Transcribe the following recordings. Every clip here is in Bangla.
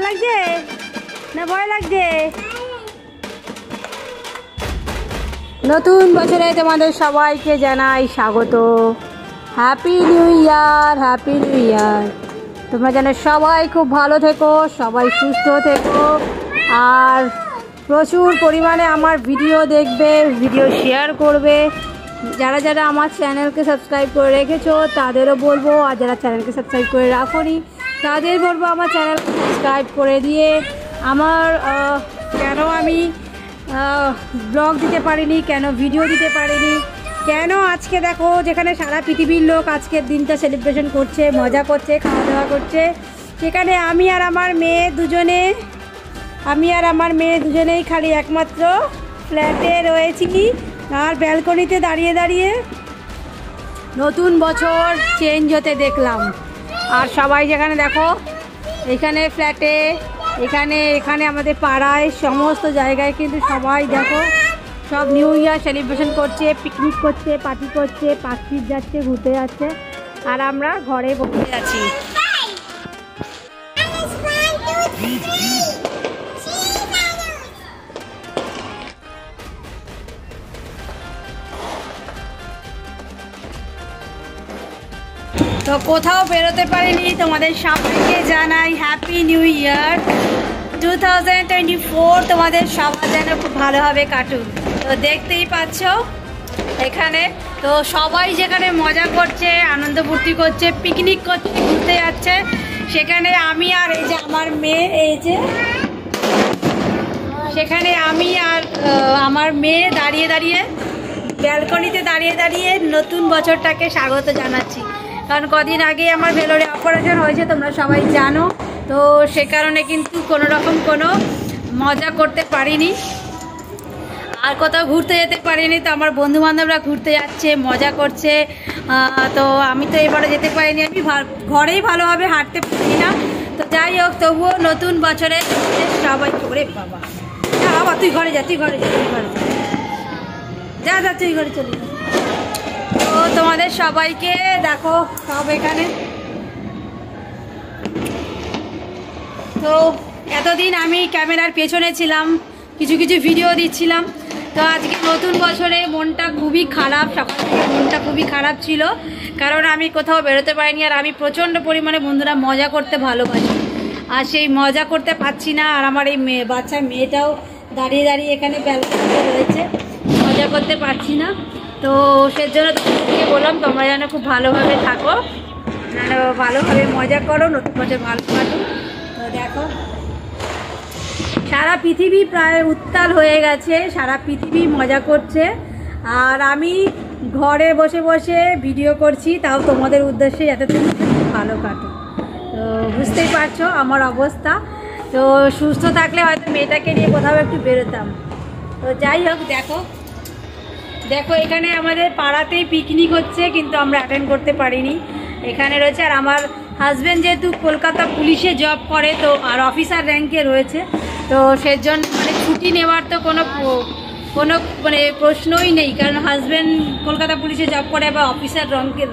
ভালো লাগছে না ভয় লাগছে? নতুন বছরে তোমাদের সবাইকে জানাই স্বাগত। Happy new year, happy new year. তোমরা যেন সবাই খুব ভালো থেকো, সবাই সুস্থ থেকো, আর প্রচুর পরিমাণে আমার ভিডিও দেখবে, ভিডিও শেয়ার করবে। যারা যারা আমার চ্যানেলকে সাবস্ক্রাইব করে রেখেছো তাদেরও বলবো, আর যারা চ্যানেলকে সাবস্ক্রাইব করে রাখোনি তাদের বলবো আমার চ্যানেলকে সাবস্ক্রাইব করে দিয়ে আমার কেন আমি ব্লগ দিতে পারিনি, কেন ভিডিও দিতে পারিনি, কেন আজকে দেখো যেখানে সারা পৃথিবীর লোক আজকের দিনটা সেলিব্রেশন করছে, মজা করছে, খাওয়া দাওয়া করছে, সেখানে আমি আর আমার মেয়ে দুজনেই খালি একমাত্র ফ্ল্যাটে রয়েছি আর ব্যালকনিতে দাঁড়িয়ে দাঁড়িয়ে নতুন বছর চেঞ্জ হতে দেখলাম। আর সবাই যেখানে দেখো এখানে ফ্ল্যাটে, এখানে আমাদের পাড়ায় সমস্ত জায়গায় কিন্তু সবাই দেখো সব নিউ ইয়ার সেলিব্রেশন করছে, পিকনিক করছে, পার্টি করছে, পার্কস্ট্রিট যাচ্ছে, ঘুরতে যাচ্ছে, আর আমরা ঘরে বসে আছি। তো কোথাও বেরোতে পারিনি, তোমাদের সবাইকে জানাই হ্যাপি নিউ ইয়ার 2024। তোমাদের সবার যেন খুব ভালোভাবে কাটুক। তো দেখতেই পাচ্ছ এখানে তো সবাই যেখানে মজা করছে, আনন্দ ফুর্তি করছে, পিকনিক করছে, ঘুরতে যাচ্ছে, সেখানে আমি আর এই যে আমার মেয়ে, এই যে সেখানে আমি আর আমার মেয়ে দাঁড়িয়ে দাঁড়িয়ে ব্যালকনিতে দাঁড়িয়ে দাঁড়িয়ে নতুন বছরটাকে স্বাগত জানাচ্ছি। কারণ কদিন আগে আমার ভেলোরে অপারেশন হয়েছে, তোমরা সবাই জানো। তো সে কারণে কিন্তু কোনো রকম কোনো মজা করতে পারিনি, আর কোথাও ঘুরতে যেতে পারিনি। তো আমার বন্ধুবান্ধবরা ঘুরতে যাচ্ছে, মজা করছে, তো আমি তো এবারে যেতে পারিনি, আমি ঘরেই ভালোভাবে হাঁটতে পারি না। তো যাই হোক, তবুও নতুন বছরে সবাই করে বাবা তুই ঘরে যা, তুই ঘরে যা, তুই ঘরে চলে যা। তো তোমাদের সবাইকে দেখো সব এখানে। তো এতদিন আমি ক্যামেরার পেছনে ছিলাম, কিছু কিছু ভিডিও দিচ্ছিলাম। তো আজকে নতুন বছরে মনটা খুবই খারাপ, সকাল থেকে মনটা খুবই খারাপ ছিল, কারণ আমি কোথাও বেরোতে পারিনি। আর আমি প্রচণ্ড পরিমাণে বন্ধুরা মজা করতে ভালোবাসি, আর সেই মজা করতে পারছি না। আর আমার এই বাচ্চা মেয়েটাও দাঁড়িয়ে দাঁড়িয়ে এখানে ব্যালকনিতে রয়েছে, মজা করতে পারছি না। তো সেজন্য তোমাদেরকে বললাম তোমরা যেন খুব ভালোভাবে থাকো, যেন ভালোভাবে মজা করো, নতুন বছর ভালো কাটুক। তো দেখো সারা পৃথিবী প্রায় উত্তাল হয়ে গেছে, সারা পৃথিবী মজা করছে, আর আমি ঘরে বসে বসে ভিডিও করছি, তাও তোমাদের উদ্দেশ্যে যাতে তোমাদের খুব ভালো কাটে। তো বুঝতেই পারছো আমার অবস্থা। তো সুস্থ থাকলে হয়তো মেয়েটাকে নিয়ে কোথাও একটু বেরোতাম। তো যাই হোক, দেখো এখানে আমাদের পাড়াতেই পিকনিক হচ্ছে, কিন্তু আমরা অ্যাটেন্ড করতে পারিনি। এখানে রয়েছে, আর আমার হাজব্যান্ড যেহেতু কলকাতা পুলিশে জব করে, তো আর অফিসার র্যাঙ্কে রয়েছে, তো সেজন্য মানে ছুটি নেওয়ার তো কোনো মানে প্রশ্নই নেই, কারণ হাজব্যান্ড কলকাতা পুলিশে জব করে বা অফিসার র্যাঙ্কে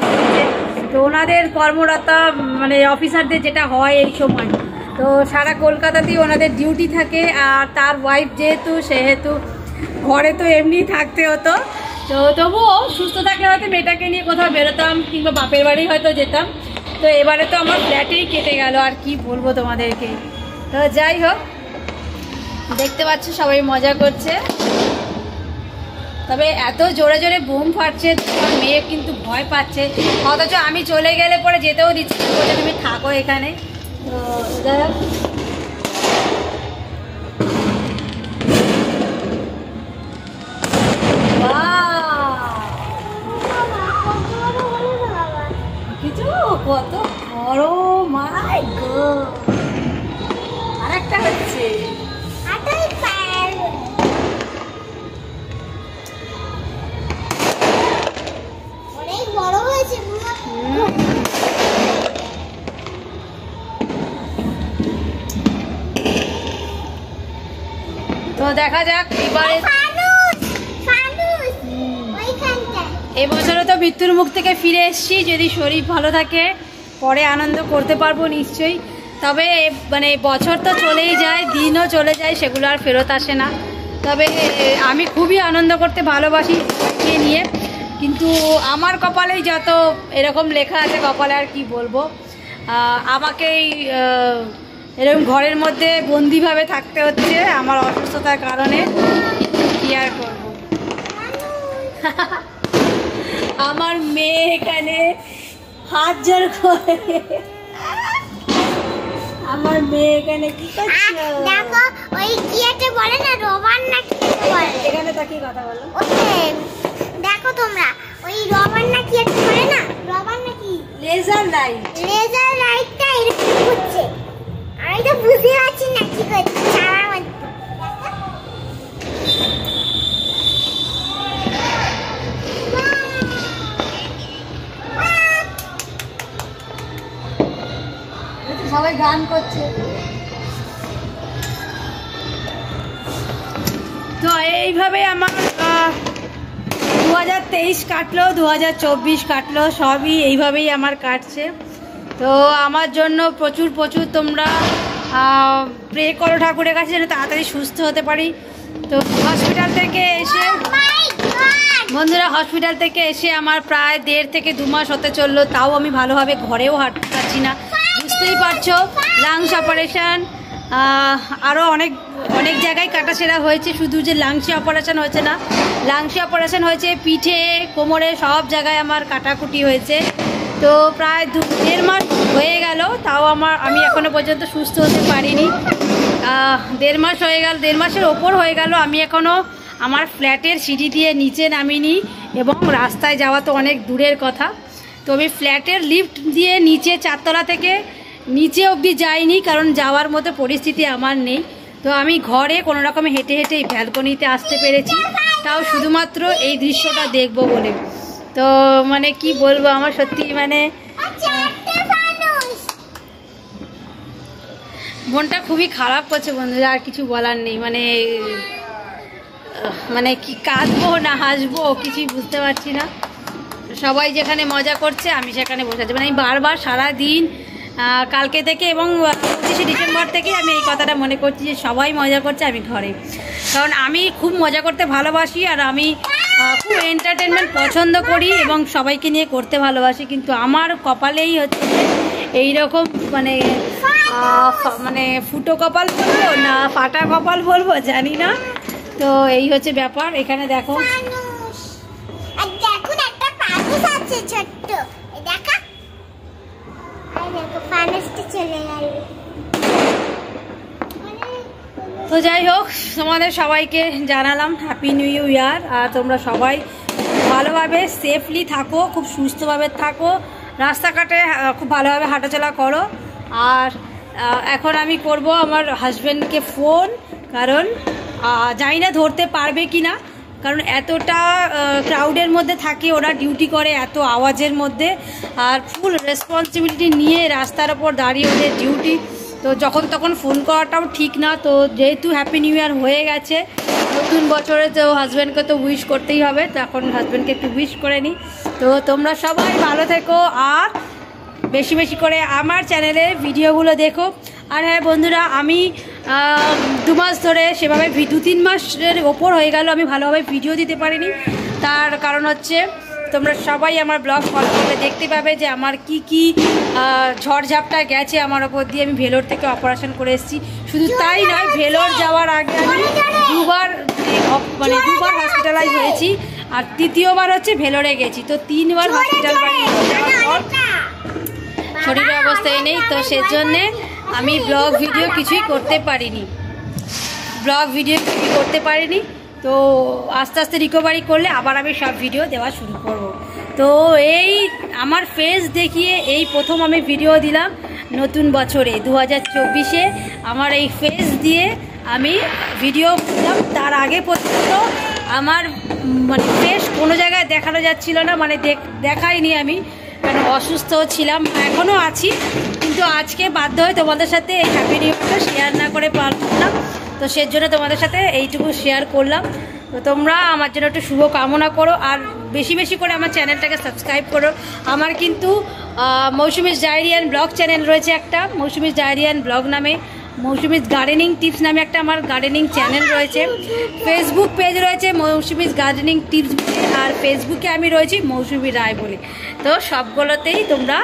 রয়েছে। তো ওনাদের কর্মরতা মানে অফিসারদের যেটা হয় এই সময়, তো সারা কলকাতাতেই ওনাদের ডিউটি থাকে। আর তার ওয়াইফ সেহেতু ঘরে তো এমনি থাকতে হতো। তো তবুও সুস্থ থাকলে হয়তো মেয়েটাকে নিয়ে কোথাও বেরোতাম, কিংবা বাপের বাড়ি হয়তো যেতাম। তো এবারে তো আমার ফ্ল্যাটেই কেটে গেল, আর কি বলবো তোমাদেরকে। তো যাই হোক, দেখতে পাচ্ছ সবাই মজা করছে, তবে এত জোরে জোরে বোম ফাটছে, তোমার মেয়ে কিন্তু ভয় পাচ্ছে। অথচ আমি চলে গেলে পরে যেতেও দিচ্ছি না, বলে তুমি থাকো এখানে। তো যাই হোক, কত বড়, মাই গড, আরেকটা হচ্ছে। অনেক বড় হয়েছে। তো দেখা যাক এবারে, এবছরে তো মৃত্যুর মুখ থেকে ফিরে এসেছি, যদি শরীর ভালো থাকে পরে আনন্দ করতে পারবো নিশ্চয়ই। তবে মানে বছর তো চলেই যায়, দিনও চলে যায়, সেগুলো আর ফেরত আসে না। তবে আমি খুবই আনন্দ করতে ভালোবাসি নিয়ে, কিন্তু আমার কপালেই যত এরকম লেখা আছে কপালে, আর কি বলবো, আমাকেই এরকম ঘরের মধ্যে বন্দিভাবে থাকতে হচ্ছে আমার অসুস্থতার কারণে। কি আর করবো। আমার মেয়ে এখানে হাত জোড় করে, আমার মেয়ে এখানে কি করছে দেখো, ওই কি একটা বলে না, রবার না কি বলে, এখানে তাকিয়ে কথা বলো। দেখো তোমরা, ওই রবার না কি একটা বলে না, রবার না কি, লেজার লাইট, লেজার লাইটটা এরকম ঘুরছে। আমি তো বুঝতে পারছি না কি করছে সারার মধ্যে। সবাই গান করছে। তো এইভাবে আমার 2023 কাটলো, 2024 কাটলো, সবই এইভাবেই আমার কাটছে। তো আমার জন্য প্রচুর প্রচুর তোমরা প্রে করো ঠাকুরের কাছে যেন তাড়াতাড়ি সুস্থ হতে পারি। তো হসপিটাল থেকে এসে, বন্ধুরা, হসপিটাল থেকে এসে আমার প্রায় 1.5 থেকে 2 মাস হতে চললো, তাও আমি ভালোভাবে ঘরেও হাঁটতে পারছি না। বুঝতেই পারছো, লাংস অপারেশান, আরও অনেক অনেক জায়গায় কাটাছেঁড়া হয়েছে, শুধু যে লাংসে অপারেশান হয়েছে না, লাংসে অপারেশান হয়েছে পিঠে, কোমরে, সব জায়গায় আমার কাটাকুটি হয়েছে। তো প্রায় 1.5 মাস হয়ে গেল, তাও আমি এখনও পর্যন্ত সুস্থ হতে পারিনি। 1.5 মাস হয়ে গেল, 1.5 মাসের ওপর হয়ে গেল, আমি এখনও আমার ফ্ল্যাটের সিঁড়ি দিয়ে নিচে নামিনি, এবং রাস্তায় যাওয়া তো অনেক দূরের কথা। তো আমি ফ্ল্যাটের লিফট দিয়ে নিচে 4 তলা থেকে নিচে অবধি যাইনি, কারণ যাওয়ার মতো পরিস্থিতি আমার নেই। তো আমি ঘরে কোনো রকমে হেঁটে হেঁটে এই ব্যালকনিতে আসতে পেরেছি, তাও শুধুমাত্র এই দৃশ্যটা দেখবো বলে। তো মানে কি বলবো, আমার সত্যি মানে মনটা খুবই খারাপ করছে বন্ধুরা, আর কিছু বলার নেই। মানে কি কাঁদবো না হাসবো কিছুই বুঝতে পারছি না। সবাই যেখানে মজা করছে আমি সেখানে বসে আছি। মানে আমি বারবার সারাদিন কালকে থেকে এবং 25শে ডিসেম্বর থেকে আমি এই কথাটা মনে করছি যে সবাই মজা করছে, আমি ঘরে। কারণ আমি খুব মজা করতে ভালোবাসি, আর আমি খুব এন্টারটেনমেন্ট পছন্দ করি এবং সবাইকে নিয়ে করতে ভালোবাসি, কিন্তু আমার কপালেই হচ্ছে এইরকম মানে ফুটো কপাল বলবো না ফাটা কপাল বলবো জানি না। তো এই হচ্ছে ব্যাপার। এখানে দেখো, ছোট্ট দেখা, চলে গেল। তো যাই হোক, তোমাদের সবাইকে জানালাম হ্যাপি নিউ ইয়ার। আর তোমরা সবাই ভালোভাবে সেফলি থাকো, খুব সুস্থভাবে থাকো, রাস্তাঘাটে খুব ভালোভাবে হাঁটাচলা করো। আর এখন আমি করব আমার হাজব্যান্ডকে ফোন, কারণ জানি না ধরতে পারবে কি না, কারণ এতটা ক্রাউডের মধ্যে থাকে, ওরা ডিউটি করে এত আওয়াজের মধ্যে, আর ফুল রেসপন্সিবিলিটি নিয়ে রাস্তার ওপর দাঁড়িয়ে ওদের ডিউটি। তো যখন তখন ফোন করাটাও ঠিক না। তো যেহেতু হ্যাপি নিউ ইয়ার হয়ে গেছে, নতুন বছরে তো হাজব্যান্ডকে তো উইশ করতেই হবে, তো এখন হাজব্যান্ডকে একটু উইশ করে নিই। তো তোমরা সবাই ভালো থেকো, আর বেশি বেশি করে আমার চ্যানেলে ভিডিওগুলো দেখো। আর হ্যাঁ বন্ধুরা, আমি 2 মাস ধরে সেভাবে 2-3 মাসের ওপর হয়ে গেল আমি ভালোভাবে ভিডিও দিতে পারিনি। তার কারণ হচ্ছে, তোমরা সবাই আমার ব্লগ ফলো করলে দেখতে পাবে যে আমার কি কি ঝড়ঝাপটা গেছে আমার ওপর দিয়ে। আমি ভেলোর থেকে অপারেশন করে এসেছি, শুধু তাই নয়, ভেলোর যাওয়ার আগে আমি 2বার হসপিটালাইজ হয়েছি, আর 3য়বার হচ্ছে ভেলোরে গেছি। তো 3বার হসপিটাল বাড়ি যাওয়ার পর শরীরের অবস্থায় নেই, তো সেজন্যে আমি ব্লগ ভিডিও কিছুই করতে পারিনি। তো আস্তে আস্তে রিকভারি করলে আবার আমি সব ভিডিও দেওয়া শুরু করব। তো এই আমার ফেস দেখিয়ে এই প্রথম আমি ভিডিও দিলাম নতুন বছরে 2024-এ আমার এই ফেস দিয়ে আমি ভিডিও করলাম। তার আগে পর্যন্ত আমার মানে ফেস কোনো জায়গায় দেখানো যাচ্ছিল না, মানে দেখাইনি আমি, কারণ অসুস্থ ছিলাম, এখনও আছি। কিন্তু আজকে বাধ্য হয়ে তোমাদের সাথে এই হ্যাপি নিউ ইয়ারটা শেয়ার না করে পারলাম না, তো সেজন্য তোমাদের সাথে এইটুকু শেয়ার করলাম। তো তোমরা আমার জন্য একটু শুভ কামনা করো, আর বেশি বেশি করে আমার চ্যানেলটাকে সাবস্ক্রাইব করো। আমার কিন্তু Moushumi's diary and blog channel রয়েছে একটা, মৌসুমিস ডায়েরি অ্যান্ড ব্লগ নামে, মৌসুমিস গার্ডেনিং টিপস নামে একটা আমার গার্ডেনিং চ্যানেল রয়েছে, ফেসবুক পেজ রয়েছে মৌসুমিস গার্ডেনিং টিপস বলে, আর ফেসবুকে আমি রয়েছি মৌসুমি রায় বলে। তো সবগুলোতেই তোমরা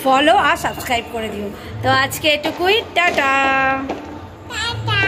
ফলো আর সাবস্ক্রাইব করে দিও। তো আজকে এটুকুই, টাটা। টাটা।